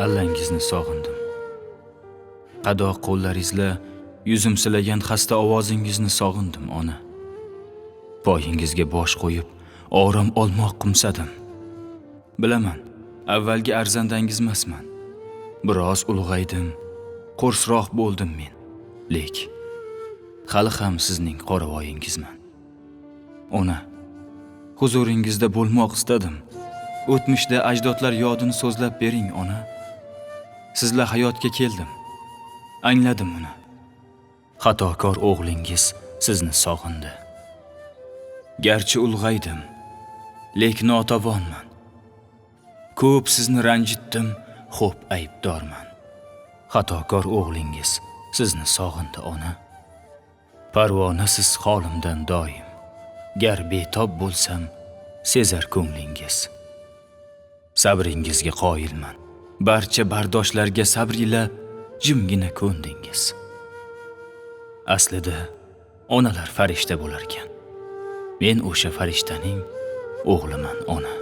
Allangizni sog'indim. Qadoq qo'llaringizla yuzim silagan xasta ovozingizni sog'indim, ona. Poyingizga bosh qo'yib, orom olmoq qimsadim. Bilaman, avvalgi arzandangizmasman. Biroz ulg'aydim, qo'rsroq bo'ldim men. Lek hali ham sizning qoravoyingizman. Ona, huzuringizda bo'lmoq istadim. O'tmishda ajdodlar yodini so'zlab bering, ona. Sizlar hayotga keldim. Angladim uni. Xatokor o'g'lingiz sizni sog'indi. Garchi ulg'aydim, lek notavonman. Ko'p sizni ranjitdim, xo'p aybdorman. Xatokor o'g'lingiz sizni sog'indi, ona. Parvonasiz holimdan doim. Gar betob bo'lsam, sezar ko'nglingiz. Sabringizga qoyilman. Barcha bardoshlarga sabr ila jimgina ko'ndingiz. Aslida onalar farishta bo'lar ekan. Men o'sha farishtaning o'g'liman, ona.